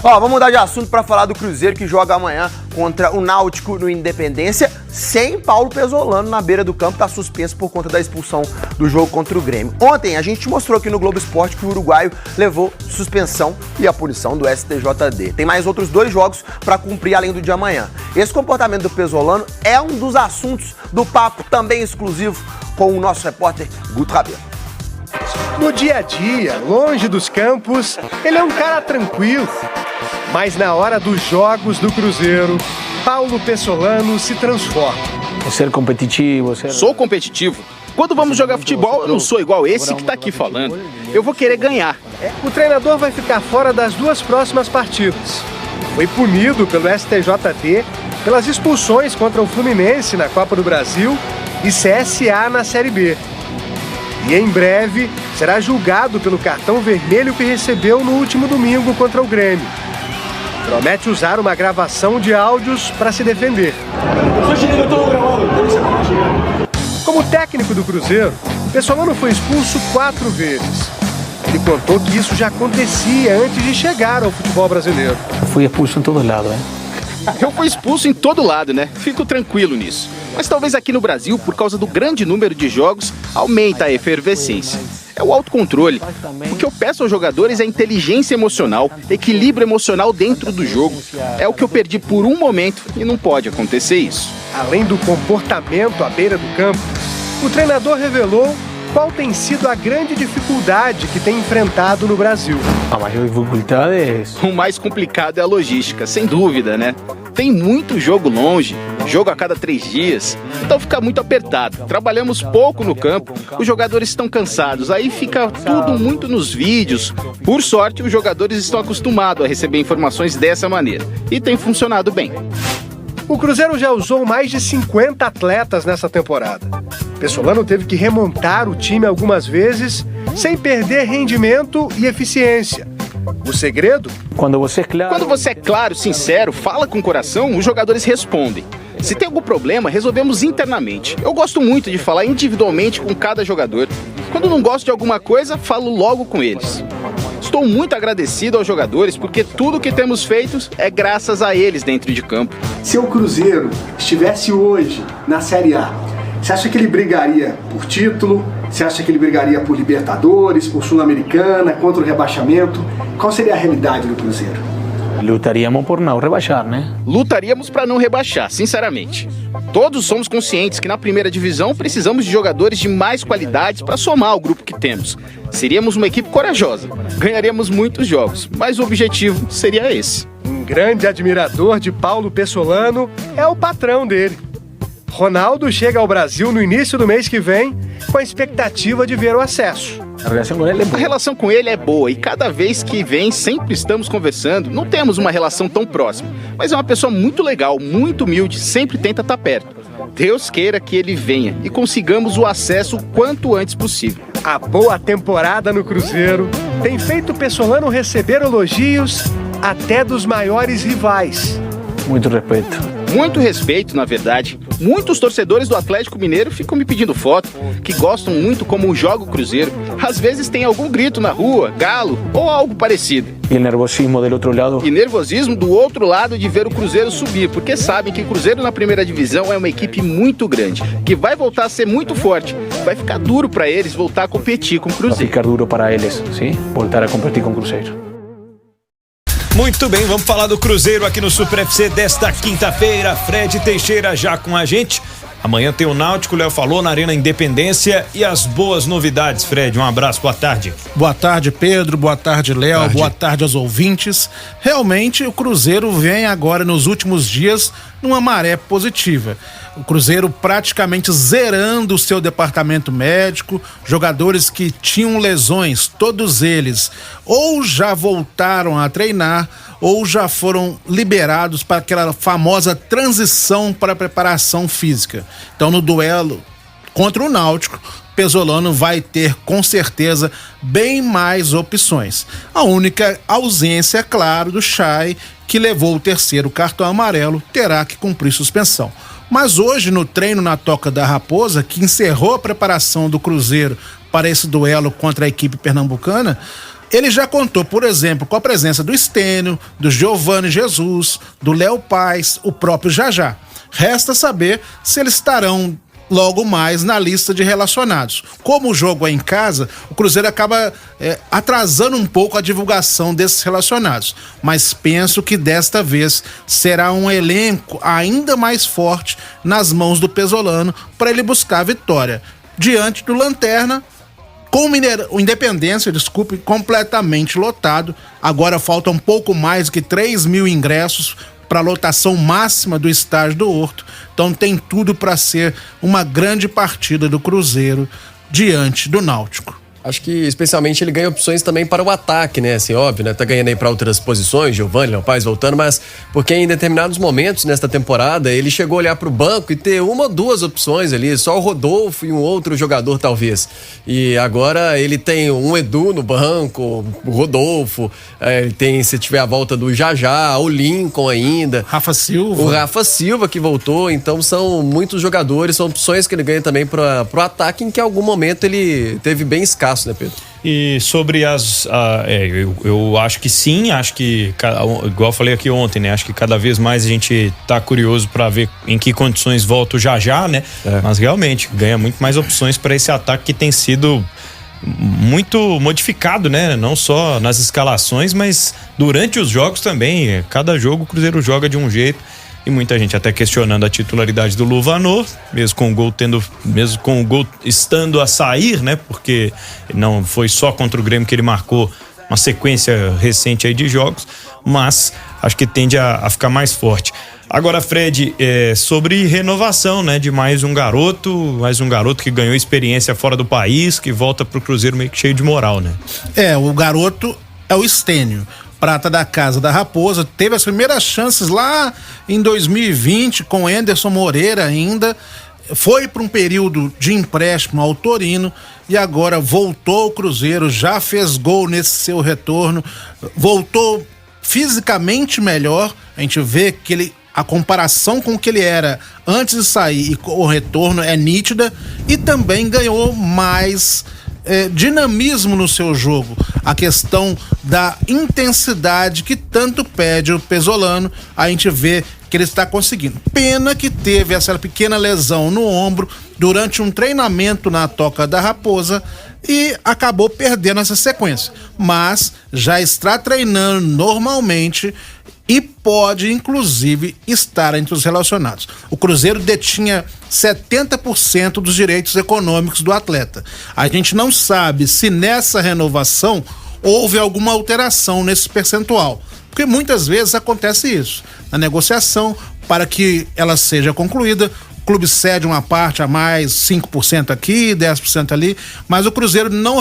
Vamos mudar de assunto para falar do Cruzeiro, que joga amanhã contra o Náutico no Independência, sem Paulo Pesolano na beira do campo, tá suspenso por conta da expulsão do jogo contra o Grêmio. Ontem a gente mostrou aqui no Globo Esporte que o uruguaio levou suspensão e a punição do STJD. Tem mais outros 2 jogos para cumprir além do de amanhã. Esse comportamento do Pesolano é um dos assuntos do papo também exclusivo com o nosso repórter Guto Rabelo. No dia a dia, longe dos campos, ele é um cara tranquilo. Mas na hora dos jogos do Cruzeiro, Paulo Pesolano se transforma. Ser competitivo. Sou competitivo. Quando vamos jogar futebol, eu não sou igual esse que tá aqui falando. Eu vou querer ganhar. O treinador vai ficar fora das 2 próximas partidas. Foi punido pelo STJD pelas expulsões contra o Fluminense na Copa do Brasil e CSA na Série B. E em breve será julgado pelo cartão vermelho que recebeu no último domingo contra o Grêmio. Promete usar uma gravação de áudios para se defender. Como técnico do Cruzeiro, Pesolano foi expulso 4 vezes. Ele contou que isso já acontecia antes de chegar ao futebol brasileiro. Fui expulso em todo lado, Eu fui expulso em todo lado, né? Fico tranquilo nisso. Mas talvez aqui no Brasil, por causa do grande número de jogos, aumenta a efervescência. É o autocontrole. O que eu peço aos jogadores é inteligência emocional, equilíbrio emocional dentro do jogo. É o que eu perdi por um momento e não pode acontecer isso. Além do comportamento à beira do campo, o treinador revelou qual tem sido a grande dificuldade que tem enfrentado no Brasil. A maior dificuldade é... O mais complicado é a logística, sem dúvida, né? Tem muito jogo longe, jogo a cada 3 dias, então fica muito apertado. Trabalhamos pouco no campo, os jogadores estão cansados, aí fica tudo muito nos vídeos. Por sorte, os jogadores estão acostumados a receber informações dessa maneira e tem funcionado bem. O Cruzeiro já usou mais de 50 atletas nessa temporada. Pesolano teve que remontar o time algumas vezes, sem perder rendimento e eficiência. O segredo? Quando você é claro, sincero, fala com o coração, os jogadores respondem. Se tem algum problema, resolvemos internamente. Eu gosto muito de falar individualmente com cada jogador. Quando não gosto de alguma coisa, falo logo com eles. Estou muito agradecido aos jogadores porque tudo que temos feito é graças a eles dentro de campo. Se o Cruzeiro estivesse hoje na Série A, você acha que ele brigaria por título? Você acha que ele brigaria por Libertadores, por Sul-Americana, contra o rebaixamento? Qual seria a realidade do Cruzeiro? Lutaríamos por não rebaixar, né? Lutaríamos para não rebaixar, sinceramente. Todos somos conscientes que na primeira divisão precisamos de jogadores de mais qualidades para somar ao grupo que temos. Seríamos uma equipe corajosa, ganharíamos muitos jogos, mas o objetivo seria esse. Um grande admirador de Paulo Pesolano é o patrão dele. Ronaldo chega ao Brasil no início do mês que vem com a expectativa de ver o acesso. A relação com ele é boa. A relação com ele é boa e cada vez que vem sempre estamos conversando. Não temos uma relação tão próxima, mas é uma pessoa muito legal, muito humilde, sempre tenta estar perto. Deus queira que ele venha e consigamos o acesso o quanto antes possível. A boa temporada no Cruzeiro tem feito Pesolano receber elogios até dos maiores rivais. Muito respeito. Muito respeito, na verdade. Muitos torcedores do Atlético Mineiro ficam me pedindo foto, que gostam muito como joga o Cruzeiro. Às vezes tem algum grito na rua, galo ou algo parecido. E nervosismo do outro lado? E nervosismo do outro lado de ver o Cruzeiro subir, porque sabem que o Cruzeiro na primeira divisão é uma equipe muito grande, que vai voltar a ser muito forte. Vai ficar duro para eles voltar a competir com o Cruzeiro. Vai ficar duro para eles, sim? Voltar a competir com o Cruzeiro. Muito bem, vamos falar do Cruzeiro aqui no Super FC desta quinta-feira. Fred Teixeira já com a gente. Amanhã tem o Náutico, o Léo falou, na Arena Independência. E as boas novidades, Fred. Um abraço, boa tarde. Boa tarde, Pedro. Boa tarde, Léo. Boa tarde aos ouvintes. Realmente, o Cruzeiro vem agora, nos últimos dias, numa maré positiva. O Cruzeiro praticamente zerando o seu departamento médico, jogadores que tinham lesões, todos eles ou já voltaram a treinar ou já foram liberados para aquela famosa transição para a preparação física. Então, no duelo contra o Náutico, Pesolano vai ter com certeza bem mais opções. A única ausência, é claro, do Chay, que levou o 3º cartão amarelo, terá que cumprir suspensão. Mas hoje, no treino na Toca da Raposa, que encerrou a preparação do Cruzeiro para esse duelo contra a equipe pernambucana, Ele já contou, por exemplo, com a presença do Stênio, do Giovani Jesus, do Léo Paz, o próprio Jajá. Resta saber se eles estarão logo mais na lista de relacionados. Como o jogo é em casa, o Cruzeiro acaba atrasando um pouco a divulgação desses relacionados, mas penso que desta vez será um elenco ainda mais forte nas mãos do Pesolano para ele buscar a vitória. Diante do Lanterna, com o Independência, completamente lotado. Agora falta um pouco mais do que 3.000 ingressos para a lotação máxima do estádio do Horto. Então tem tudo para ser uma grande partida do Cruzeiro diante do Náutico. Acho que especialmente ele ganha opções também para o ataque, né? Assim, óbvio, né? Tá ganhando aí para outras posições, Giovani, Léo Paz voltando, mas porque em determinados momentos nesta temporada ele chegou a olhar para o banco e ter uma ou duas opções ali, só o Rodolfo e um outro jogador talvez. E agora ele tem um Edu no banco, o Rodolfo, ele tem, se tiver a volta do Jajá, o Lincoln ainda. Rafa Silva. O Rafa Silva que voltou, então são muitos jogadores, são opções que ele ganha também para o ataque, em que em algum momento ele teve bem escasso, né, Pedro? E sobre eu acho que sim, acho que, igual eu falei aqui ontem, né? Acho que cada vez mais a gente tá curioso para ver em que condições volta o Jajá, né? Mas realmente ganha muito mais opções para esse ataque que tem sido muito modificado, né? Não só nas escalações, mas durante os jogos também. Cada jogo o Cruzeiro joga de um jeito. E muita gente até questionando a titularidade do Luvanor, mesmo com o gol estando a sair, né? Porque não foi só contra o Grêmio que ele marcou uma sequência recente aí de jogos, mas acho que tende a ficar mais forte. Agora, Fred, sobre renovação, né? De mais um garoto que ganhou experiência fora do país, que volta pro Cruzeiro meio que cheio de moral, né? O garoto é o Stênio, prata da Casa da Raposa, teve as primeiras chances lá em 2020 com Anderson Moreira ainda, foi para um período de empréstimo ao Torino e agora voltou ao Cruzeiro, já fez gol nesse seu retorno, voltou fisicamente melhor. A gente vê que a comparação com o que ele era antes de sair e com o retorno é nítida, e também ganhou mais dinamismo no seu jogo, a questão da intensidade que tanto pede o Pesolano, a gente vê que ele está conseguindo. Pena que teve essa pequena lesão no ombro durante um treinamento na Toca da Raposa e acabou perdendo essa sequência, mas já está treinando normalmente e pode, inclusive, estar entre os relacionados. O Cruzeiro detinha 70% dos direitos econômicos do atleta. A gente não sabe se nessa renovação houve alguma alteração nesse percentual, porque muitas vezes acontece isso. Na negociação, para que ela seja concluída, o clube cede uma parte a mais, 5% aqui, 10% ali, mas o Cruzeiro não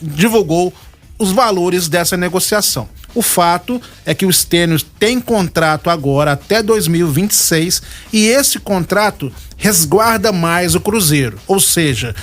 divulgou os valores dessa negociação. O fato é que o Stênio tem contrato agora até 2026 e esse contrato resguarda mais o Cruzeiro, ou seja,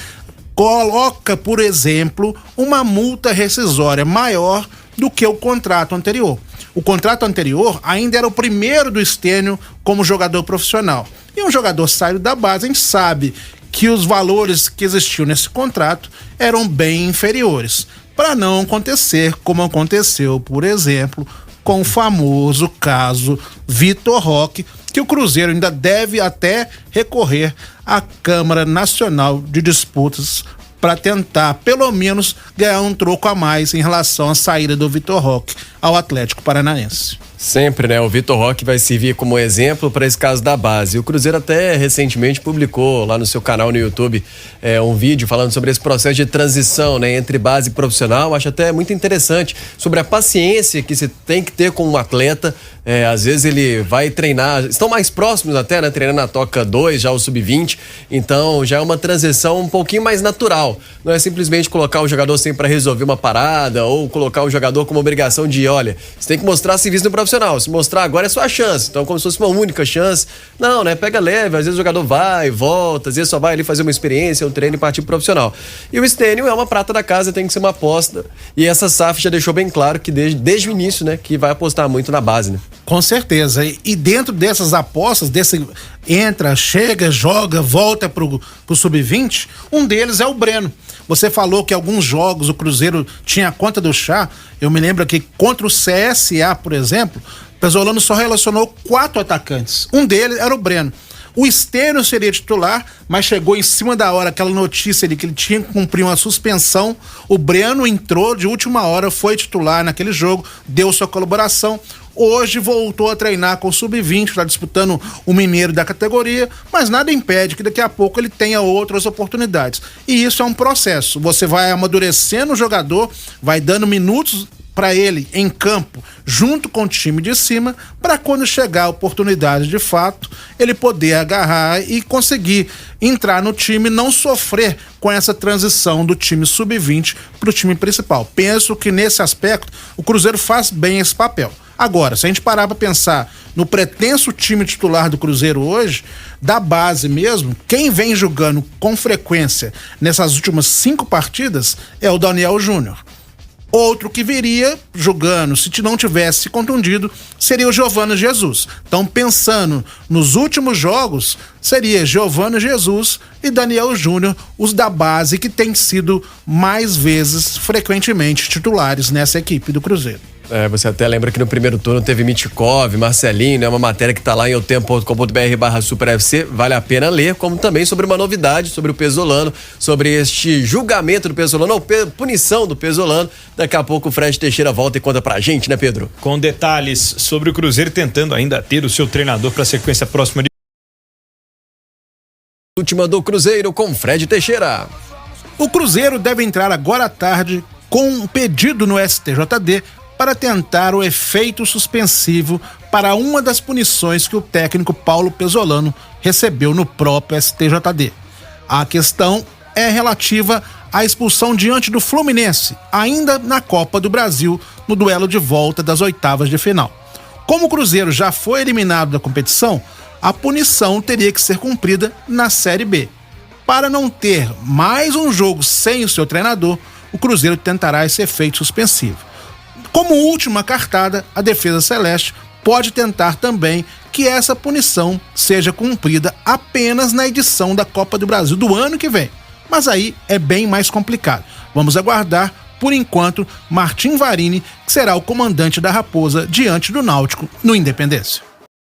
coloca, por exemplo, uma multa rescisória maior do que o contrato anterior. O contrato anterior ainda era o primeiro do Stênio como jogador profissional. E um jogador saído da base, a gente sabe que os valores que existiam nesse contrato eram bem inferiores, para não acontecer como aconteceu, por exemplo, com o famoso caso Vitor Roque, que o Cruzeiro ainda deve até recorrer à Câmara Nacional de Disputas para tentar, pelo menos, ganhar um troco a mais em relação à saída do Vitor Roque ao Atlético Paranaense. Sempre, né? O Vitor Roque vai servir como exemplo para esse caso da base. O Cruzeiro até recentemente publicou lá no seu canal no YouTube um vídeo falando sobre esse processo de transição, né, entre base e profissional. Acho até muito interessante sobre a paciência que se tem que ter com um atleta. Às vezes ele vai treinar, estão mais próximos até, né? Treinando na Toca 2, já o Sub-20. Então já é uma transição um pouquinho mais natural. Não é simplesmente colocar o jogador sempre para resolver uma parada ou colocar o jogador com uma obrigação de, olha, você tem que mostrar serviço no profissional. Se mostrar agora é sua chance. Então, como se fosse uma única chance. Não, né? Pega leve. Às vezes o jogador vai, volta. Às vezes só vai ali fazer uma experiência, um treino e partir pro profissional. E o Stênio é uma prata da casa, tem que ser uma aposta. E essa SAF já deixou bem claro que desde o início, né? Que vai apostar muito na base, né? Com certeza. E dentro dessas apostas, desse entra, chega, joga, volta pro Sub-20, um deles é o Breno. Você falou que alguns jogos o Cruzeiro tinha conta do chá. Eu me lembro que contra o CSA, por exemplo, o Pesolano só relacionou 4 atacantes. Um deles era o Breno. O Estênio seria titular, mas chegou em cima da hora aquela notícia de que ele tinha que cumprir uma suspensão. O Breno entrou de última hora, foi titular naquele jogo, deu sua colaboração. Hoje voltou a treinar com o Sub-20, está disputando o Mineiro da categoria, mas nada impede que daqui a pouco ele tenha outras oportunidades. E isso é um processo. Você vai amadurecendo o jogador, vai dando minutos para ele em campo, junto com o time de cima, para quando chegar a oportunidade de fato, ele poder agarrar e conseguir entrar no time, não sofrer com essa transição do time sub-20 para o time principal. Penso que nesse aspecto o Cruzeiro faz bem esse papel. Agora, se a gente parar para pensar no pretenso time titular do Cruzeiro hoje, da base mesmo, quem vem jogando com frequência nessas últimas 5 partidas é o Daniel Júnior. Outro que viria jogando, se não tivesse contundido, seria o Giovani Jesus. Então, pensando nos últimos jogos, seria Giovani Jesus e Daniel Júnior, os da base que têm sido mais vezes, frequentemente, titulares nessa equipe do Cruzeiro. Você até lembra que no primeiro turno teve Mitkov, Marcelinho, né? Uma matéria que tá lá em eutempo.com.br/superfc, vale a pena ler, como também sobre uma novidade, sobre o Pesolano, sobre este julgamento do Pesolano, ou punição do Pesolano. Daqui a pouco o Fred Teixeira volta e conta pra gente, né, Pedro? Com detalhes sobre o Cruzeiro tentando ainda ter o seu treinador para a sequência próxima de... Última do Cruzeiro com Fred Teixeira. O Cruzeiro deve entrar agora à tarde com um pedido no STJD para tentar o efeito suspensivo para uma das punições que o técnico Paulo Pesolano recebeu no próprio STJD. A questão é relativa à expulsão diante do Fluminense, ainda na Copa do Brasil, no duelo de volta das oitavas de final. Como o Cruzeiro já foi eliminado da competição, a punição teria que ser cumprida na Série B. Para não ter mais um jogo sem o seu treinador, o Cruzeiro tentará esse efeito suspensivo. Como última cartada, a defesa celeste pode tentar também que essa punição seja cumprida apenas na edição da Copa do Brasil do ano que vem. Mas aí é bem mais complicado. Vamos aguardar, por enquanto, Martim Varini, que será o comandante da Raposa diante do Náutico no Independência.